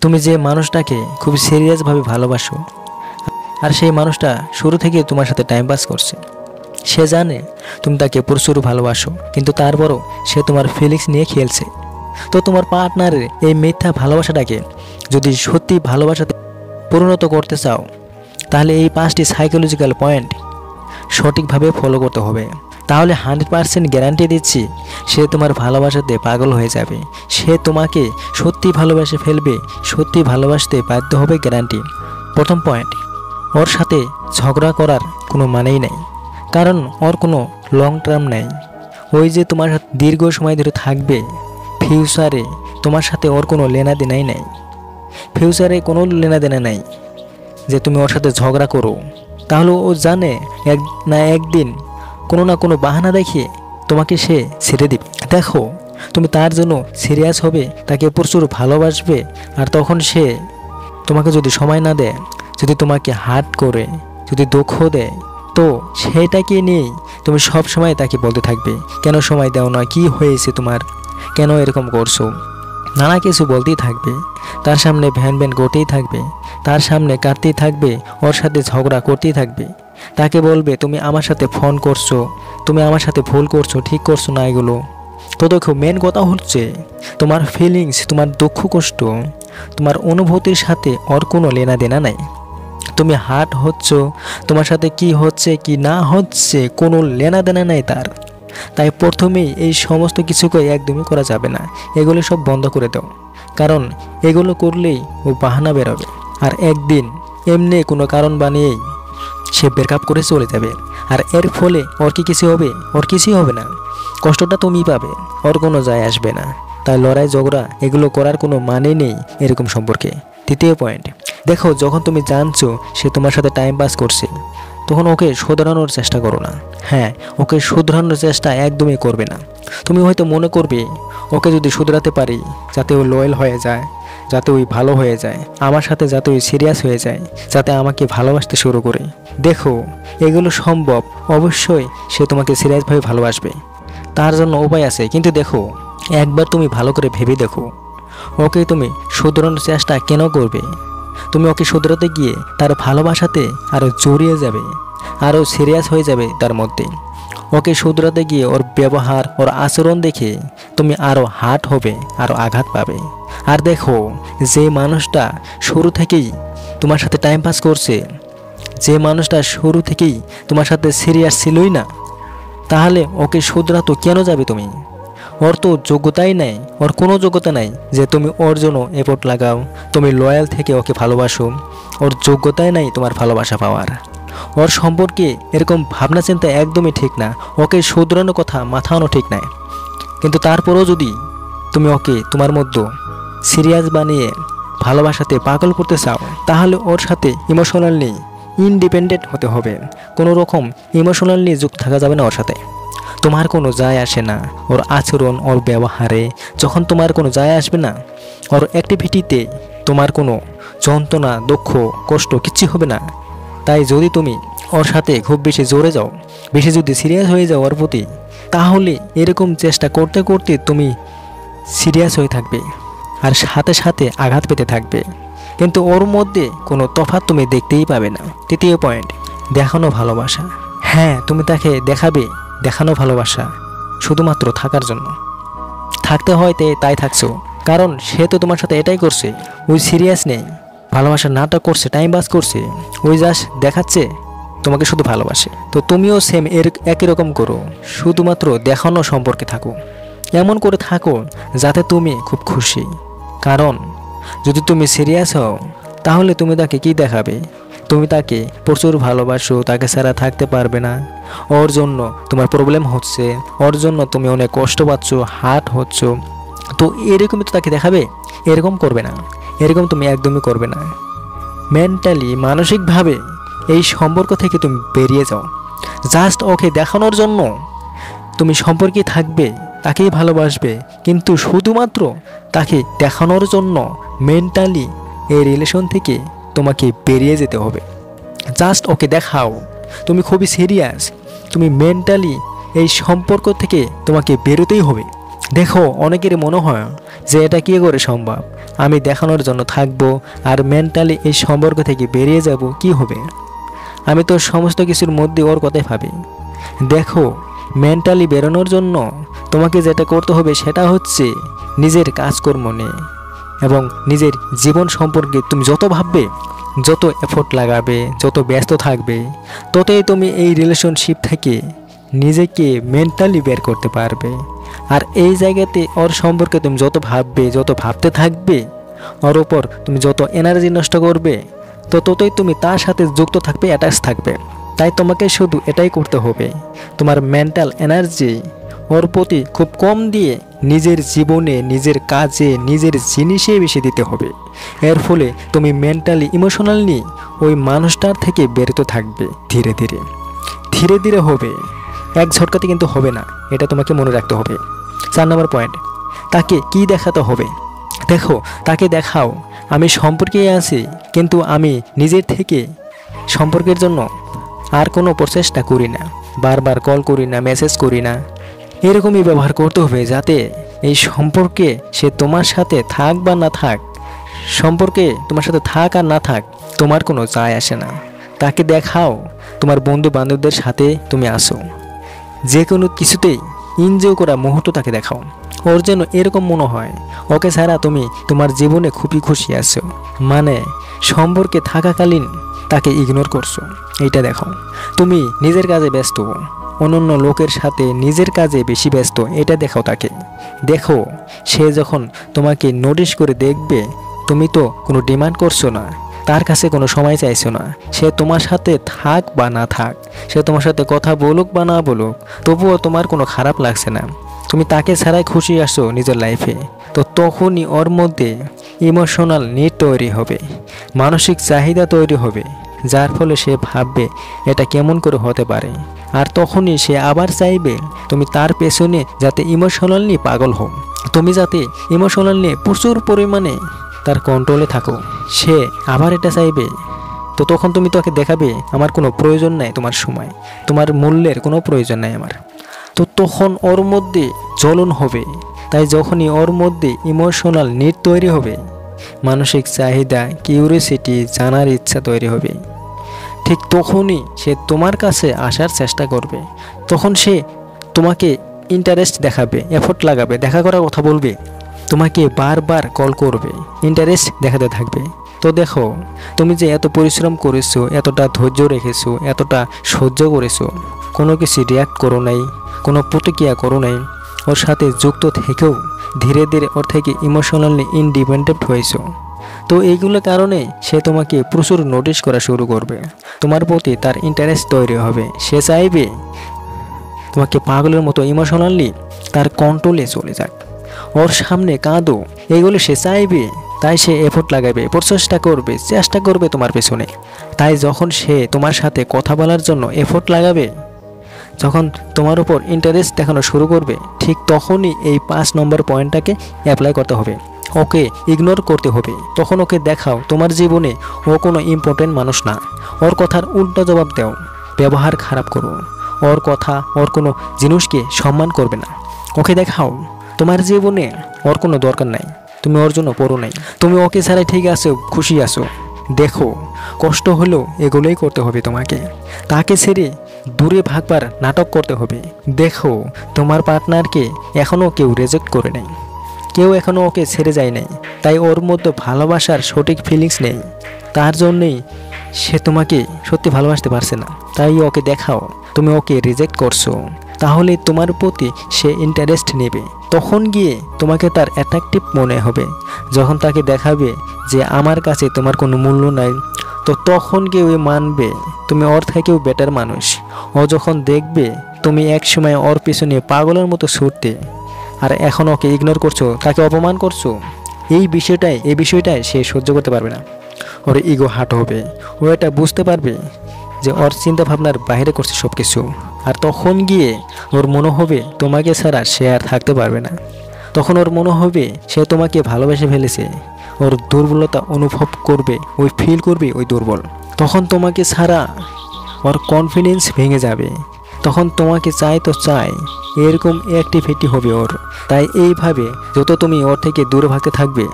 তুমি যে মানুষটাকে খুব সিরিয়াসভাবে ভালোবাসো আর সেই মানুষটা শুরু থেকে তোমার সাথে টাইম পাস করছে, সে জানে তুমি তাকে প্রচুর ভালোবাসো, কিন্তু তারপরও সে তোমার ফিলিংস নিয়ে খেলছে। তো তোমার পার্টনারের এই মিথ্যা ভালোবাসাটাকে যদি সত্যি ভালোবাসাতে পরিণত করতে চাও, তাহলে এই 5টি সাইকোলজিক্যাল পয়েন্ট সঠিকভাবে ফলো করতে হবে। তাহলে 100% গ্যারান্টি দিচ্ছি সে তোমার ভালোবাসাতে পাগল হয়ে যাবে, সে তোমাকে সত্যি ভালোবেসে ফেলবে, সত্যি ভালোবাসতে বাধ্য হবে, গ্যারান্টি। প্রথম পয়েন্ট, ওর সাথে ঝগড়া করার কোনো মানেই নেই, কারণ ওর কোনো লং টার্ম নেই। ওই যে তোমার সাথে দীর্ঘ সময় ধরে থাকবে, ফিউচারে তোমার সাথে ওর কোনো লেনাদেনাই নেই। ফিউচারে কোনো লেনাদেনা নেই যে তুমি ওর সাথে ঝগড়া করো, তাহলে ও জানে এক না একদিন কোনো না কোনো বাহানা দেখিয়ে তোমাকে সে ছেড়ে দিবে। দেখো, তুমি তার জন্য সিরিয়াস হবে, তাকে প্রচুর ভালোবাসবে, আর তখন সে তোমাকে যদি সময় না দেয়, যদি তোমাকে হার্ট করে, যদি দুঃখ দেয়, তো সেটাকে নিয়েই তুমি সব সময় তাকে বলতে থাকবে, কেন সময় দাও না, কি হয়েছে তোমার, কেন এরকম করছো, নানা কিছু বলতেই থাকবে, তার সামনে ভ্যান ভ্যান করতেই থাকবে, তার সামনে কাঁদতেই থাকবে, ওর সাথে ঝগড়া করতেই থাকবে। তাকে বলবে তুমি আমার সাথে ফোন করছো, তুমি আমার সাথে ভুল করছো, ঠিক করছো না এগুলো। তো দেখো, মেন কথা হচ্ছে তোমার ফিলিংস, তোমার দুঃখ কষ্ট, তোমার অনুভূতির সাথে ওর কোনো লেনাদেনা নাই। তুমি হার্ট হচ্ছ, তোমার সাথে কি হচ্ছে কি না হচ্ছে কোনো লেনাদেনা নাই তার। তাই প্রথমেই এই সমস্ত কিছুকে একদমই করা যাবে না, এগুলো সব বন্ধ করে দাও, কারণ এগুলো করলেই ও বাহানা বেরোবে, আর একদিন এমনি কোনো কারণ বানিয়েই সে ব্রেকআপ করে চলে যাবে। আর এর ফলে ওর কি কিছু হবে? ওর কিছুই হবে না, কষ্টটা তুমি পাবে, ওর কোনো যায় আসবে না। তাই লড়াই ঝগড়া এগুলো করার কোনো মানে নেই এরকম সম্পর্কে। তৃতীয় পয়েন্ট, দেখো, যখন তুমি জানছো সে তোমার সাথে টাইম পাস করছে, তখন ওকে শুধরানোর চেষ্টা করো না। হ্যাঁ, ওকে শুধরানোর চেষ্টা একদমই করবে না। তুমি হয়তো মনে করবে ওকে যদি শুধরাতে পারি, যাতে ও লয়াল হয়ে যায়, যাতে ওই ভালো হয়ে যায়, আমার সাথে যাতে ওই সিরিয়াস হয়ে যায়, যাতে আমাকে ভালোবাসতে শুরু করে। দেখো, এগুলো সম্ভব, অবশ্যই সে তোমাকে সিরিয়াসভাবে ভালোবাসবে, তার জন্য উপায় আছে। কিন্তু দেখো, একবার তুমি ভালো করে ভেবে দেখো, ওকে তুমি শুধরানোর চেষ্টা কেন করবে? তুমি ওকে শুধরাতে গিয়ে তার ভালোবাসাতে আরও জড়িয়ে যাবে, আরও সিরিয়াস হয়ে যাবে তার মধ্যে। ওকে শুধরাতে গিয়ে ওর ব্যবহার, ওর আচরণ দেখে তুমি আরও হার্ট হবে, আরও আঘাত পাবে। আর দেখো, যে মানুষটা শুরু থেকেই তোমার সাথে টাইম পাস করছে, যে মানুষটা শুরু থেকেই তোমার সাথে সিরিয়াস ছিলই না, তাহলে ওকে শুধরাতে কেন যাবে তুমি? ওর তো যোগ্যতাই নাই, ওর কোনো যোগ্যতা নাই যে তুমি ওর জন্য এফোর্ট লাগাও, তুমি লয়াল থেকে ওকে ভালোবাসো। ওর যোগ্যতাই নাই তোমার ভালোবাসা পাওয়ার। ওর সম্পর্কে এরকম ভাবনা চিন্তা একদমই ঠিক না, ওকে শুধরানোর কথা মাথানো ঠিক নাই। কিন্তু তারপরেও যদি তুমি ওকে তোমার মধ্যে সিরিয়াস বানিয়ে ভালোবাসাতে পাগল করতে চাও, তাহলে ওর সাথে ইমোশনালি ইন্ডিপেন্ডেন্ট হতে হবে। কোনো রকম ইমোশনালি যুক্ত থাকা যাবে না ওর সাথে। তোমার কোনো যায় আসে না ওর আচরণ, ওর ব্যবহারে, যখন তোমার কোনো যায় আসবে না, ওর অ্যাক্টিভিটিতে তোমার কোনো যন্ত্রণা, দুঃখ, কষ্ট কিচ্ছু হবে না। তাই যদি তুমি ওর সাথে খুব বেশি জোরে যাও, বেশি যদি সিরিয়াস হয়ে যাও ওর প্রতি, তাহলে এরকম চেষ্টা করতে করতে তুমি সিরিয়াস হয়ে থাকবে, আর সাথে সাথে আঘাত পেতে থাকবে, কিন্তু ওর মধ্যে কোনো তফাৎ তুমি দেখতেই পাবে না। তৃতীয় পয়েন্ট, দেখানো ভালোবাসা। হ্যাঁ, তুমি তাকে দেখাবে দেখানো ভালোবাসা, শুধুমাত্র থাকার জন্য। থাকতে হয় তাই থাকছো, কারণ সে তো তোমার সাথে এটাই করছে, ওই সিরিয়াস নেই, ভালোবাসার নাটক করছে, টাইম পাস করছে, ওই জাস্ট দেখাচ্ছে তোমাকে শুধু ভালোবাসে। তো তুমিও সেম একই রকম করো, শুধুমাত্র দেখানো সম্পর্কে থাকো, এমন করে থাকো যাতে তুমি খুব খুশি। কারণ যদি তুমি সিরিয়াস হও, তাহলে তুমি তাকে কি দেখাবে? তুমি তাকে প্রচুর ভালোবাসো, তাকে ছাড়া থাকতে পারবে না, ওর জন্য তোমার প্রবলেম হচ্ছে, ওর জন্য তুমি অনেক কষ্ট পাচ্ছ, হার্ট হচ্ছ, তো এরকমই তো তাকে দেখাবে? এরকম করবে না, এরকম তুমি একদমই করবে না। মেন্টালি, মানসিকভাবে এই সম্পর্ক থেকে তুমি বেরিয়ে যাও। জাস্ট ওকে দেখানোর জন্য তুমি সম্পর্কে থাকবে, তাকেই ভালোবাসবে, কিন্তু শুধুমাত্র তাকে দেখানোর জন্য মেন্টালি এই রিলেশন থেকে তোমাকে বেরিয়ে যেতে হবে। জাস্ট ওকে দেখাও তুমি খুবই সিরিয়াস, তুমি মেন্টালি এই সম্পর্ক থেকে তোমাকে বেরোতেই হবে। দেখো, অনেকেরই মনে হয় যে এটা কী করে সম্ভব, আমি দেখানোর জন্য থাকবো আর মেন্টালি এই সম্পর্ক থেকে বেরিয়ে যাব, কি হবে, আমি তো সমস্ত কিছুর মধ্যে ওর কথাই ভাবি। দেখো, মেন্টালি বেরোনোর জন্য তোমাকে যেটা করতে হবে সেটা হচ্ছে নিজের কাজকর্ম নিয়ে এবং নিজের জীবন সম্পর্কে তুমি যত ভাববে, যত এফোর্ট লাগাবে, যত ব্যস্ত থাকবে, ততই তুমি এই রিলেশনশিপ থেকে নিজেকে মেন্টালি বের করতে পারবে। আর এই জায়গাতে ওর সম্পর্কে তুমি যত ভাববে, যত ভাবতে থাকবে, ওর ওপর তুমি যত এনার্জি নষ্ট করবে, তো ততই তুমি তার সাথে যুক্ত থাকবে, অ্যাটাচ থাকবে। তাই তোমাকে শুধু এটাই করতে হবে, তোমার মেন্টাল এনার্জি ওর প্রতি খুব কম দিয়ে নিজের জীবনে, নিজের কাজে, নিজের জিনিসে বেশি দিতে হবে। এর ফলে তুমি মেন্টালি ইমোশনালি ওই মানুষটার থেকে বেরোতে থাকবে ধীরে ধীরে। ধীরে ধীরে হবে, এক ঝটকাতে কিন্তু হবে না, এটা তোমাকে মনে রাখতে হবে। 4 নম্বর পয়েন্ট, তাকে কি দেখাতে হবে। দেখো, তাকে দেখাও আমি সম্পর্কে আছি, কিন্তু আমি নিজের থেকে সম্পর্কের জন্য আর কোনো প্রচেষ্টা করি না, বারবার কল করি না, মেসেজ করি না। এরকমই ব্যবহার করতে হবে যাতে এই সম্পর্কে সে তোমার সাথে থাক বা না থাক, সম্পর্কে তোমার সাথে থাক আর না থাক তোমার কোনো যায় আসে না। তাকে দেখাও তোমার বন্ধু বান্ধবদের সাথে তুমি আসো, যে কোনো কিছুতেই এনজয় করা মুহূর্ত তাকে দেখাও। ওর যেন এরকম মনে হয় ওকে ছাড়া তুমি তোমার জীবনে খুবই খুশি আছো, মানে সম্পর্কে থাকাকালীন তাকে ইগনোর করছো, এইটা দেখো। তুমি নিজের কাজে ব্যস্ত, অন্যান্য লোকের সাথে নিজের কাজে বেশি ব্যস্ত, এটা দেখাও তাকে। দেখো, সে যখন তোমাকে নোটিশ করে দেখবে, তুমি তো কোনো ডিমান্ড করছো না, তার কাছে কোনো সময় চাইছো না, সে তোমার সাথে থাক বা না থাক, সে তোমার সাথে কথা বলুক বা না বলুক, তবুও তোমার কোনো খারাপ লাগছে না, তুমি তাকে ছাড়াই খুশি আসো নিজের লাইফে। তো তখনই ওর মধ্যে ইমোশনাল নিড তৈরি হবে, মানসিক চাহিদা তৈরি হবে, যার ফলে সে ভাববে এটা কেমন করে হতে পারে। আর তখনই সে আবার চাইবে তুমি তার পেছনে যাতে ইমোশনালি পাগল হও, তুমি যাতে ইমোশনালি প্রচুর পরিমাণে তার কন্ট্রোলে থাকো। সে আবার এটা চাইবে, তো তখন তুমি তাকে দেখাবে আমার কোনো প্রয়োজন নাই, তোমার সময়, তোমার মূল্যের কোনো প্রয়োজন নাই আমার। তো তখন ওর মধ্যে জ্বলন হবে। তাই যখনই ওর মধ্যে ইমোশনাল নিড তৈরি হবে, মানসিক চাহিদা, কিউরিওসিটি, জানার ইচ্ছা তৈরি হবে, ঠিক তখনই সে তোমার কাছে আসার চেষ্টা করবে। তখন সে তোমাকে ইন্টারেস্ট দেখাবে, এফোর্ট লাগাবে, দেখা করার কথা বলবে, তোমাকে বারবার কল করবে, ইন্টারেস্ট দেখাতে থাকবে। তো দেখো, তুমি যে এত পরিশ্রম করেছো, এতটা ধৈর্য রেখেছো, এতটা সহ্য করেছো, কোনো কিছু রিয়াক্ট করো নাই, কোনো প্রতিক্রিয়া করো নাই, ওর সাথে যুক্ত থেকেও ধীরে ধীরে ওর থেকে ইমোশনালি ইন্ডিপেন্ডেন্ট হয়েছো। তো এইগুলোর কারণে সে তোমাকে প্রচুর নোটিশ করা শুরু করবে, তোমার প্রতি তার ইন্টারেস্ট তৈরি হবে, সে চাইবে তোমাকে পাগলের মতো ইমোশনালি তার কন্ট্রোলে চলে যাক, ওর সামনে কাঁদো, এগুলো সে চাইবে। তাই সে এফোর্ট লাগাবে, প্রচেষ্টা করবে, চেষ্টা করবে তোমার পেছনে। তাই যখন সে তোমার সাথে কথা বলার জন্য এফোর্ট লাগাবে, যখন তোমার উপর ইন্টারেস্ট দেখানো শুরু করবে, ঠিক তখনই এই 5 নম্বর পয়েন্টটাকে অ্যাপ্লাই করতে হবে, ওকে ইগনোর করতে হবে। তখন ওকে দেখাও তোমার জীবনে ও কোনো ইম্পর্টেন্ট মানুষ না, ওর কথার উল্টো জবাব দাও, ব্যবহার খারাপ করো, ওর কথা, ওর কোনো জিনিসকে সম্মান করবে না। ওকে দেখাও তোমার জীবনে ওর কোনো দরকার নাই, তুমি ওর জন্য পড়ো নাই, তুমি ওকে ছাড়াই ঠিক আছো, খুশি আছো। দেখো, কষ্ট হলেও এগুলোই করতে হবে তোমাকে, তাকে ছেড়ে দূরে ভাগবার নাটক করতে হবে। দেখো, তোমার পার্টনারকে এখনও কেউ রিজেক্ট করে নেই, কেউ এখনও ওকে ছেড়ে যায় নাই, তাই ওর মধ্যে ভালোবাসার সঠিক ফিলিংস নেই, তার জন্যই সে তোমাকে সত্যি ভালোবাসতে পারছে না। তাই ওকে দেখাও তুমি ওকে রিজেক্ট করছো, তাহলে তোমার প্রতি সে ইন্টারেস্ট নেবে, তখন গিয়ে তোমাকে তার অ্যাট্রাকটিভ মনে হবে। যখন তাকে দেখাবে যে আমার কাছে তোমার কোনো মূল্য নাই, তো তখন গিয়ে ওই মানবে তুমি ওর থেকেও বেটার মানুষ। ও যখন দেখবে তুমি এক সময় ওর পিছনে পাগলের মতো ছুটতে, আর এখন ওকে ইগনোর করছো, তাকে অপমান করছো, এই বিষয়টাই সে সহ্য করতে পারবে না, ওর ইগো হার্ট হবে। ও এটা বুঝতে পারবে যে ওর চিন্তা ভাবনার বাইরে করছে সব কিছু, আর তখন গিয়ে ওর মনে হবে তোমাকে ছাড়া সে আর থাকতে পারবে না। তখন ওর মনে হবে সে তোমাকে ভালোবেসে ফেলেছে, ওর দুর্বলতা অনুভব করবে, ওই ফিল করবে ওই দুর্বল। তখন তোমাকে ছাড়া ওর কনফিডেন্স ভেঙে যাবে, তখন তোমাকে চাই তো চাই, এরকম অ্যাক্টিভিটি হবে ওর। তাই এইভাবে যত তুমি ওর থেকে দূরে ভাগতে থাকবে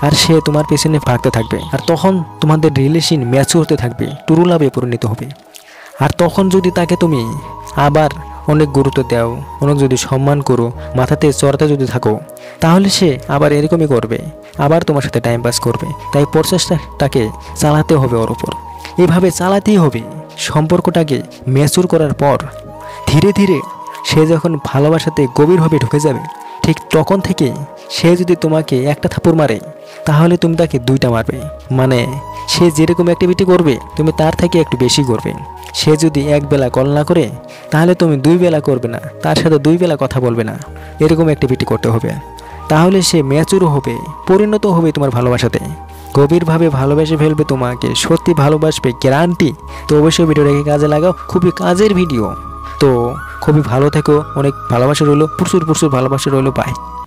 আর সে তোমার পেছনে ভাগতে থাকবে, আর তখন তোমাদের রিলেশন ম্যাচিউর হতে থাকবে, ট্রু লাভে পরিণত হবে। আর তখন যদি তাকে তুমি আবার অনেক গুরুত্ব দাও, অনেক যদি সম্মান করো, মাথাতে চড়াতে যদি থাকো, তাহলে সে আবার এরকমই করবে, আবার তোমার সাথে টাইম পাস করবে। তাই প্রচেষ্টাটাকে চালাতে হবে ওর উপর, এভাবে চালাতেই হবে। সম্পর্কটাকে ম্যাচিউর করার পর ধীরে ধীরে সে যখন ভালোবাসাতে গভীরভাবে ঢুকে যাবে, ঠিক তখন থেকে সে যদি তোমাকে একটা থাপ্পড় মারে তাহলে তুমি তাকে দুইটা মারবে। মানে সে যেরকম অ্যাক্টিভিটি করবে তুমি তার থেকে একটু বেশি করবে। সে যদি এক বেলা কল না করে তাহলে তুমি 2 বেলা করবে না, তার সাথে 2 বেলা কথা বলবে না, এরকম অ্যাক্টিভিটি করতে হবে। তাহলে সে ম্যাচিউর হবে, পরিণত হবে তোমার ভালোবাসাতে, গভীরভাবে ভালোবেসে ফেলবে তোমাকে, সত্যি ভালোবাসবে, গ্যারান্টি। তো অবশ্যই ভিডিওটাকে কাজে লাগাও, খুবই কাজের ভিডিও। তো খুবই ভালো থেকো, অনেক ভালোবাসা রইলো, প্রচুর ভালোবাসা রইলো, বাই।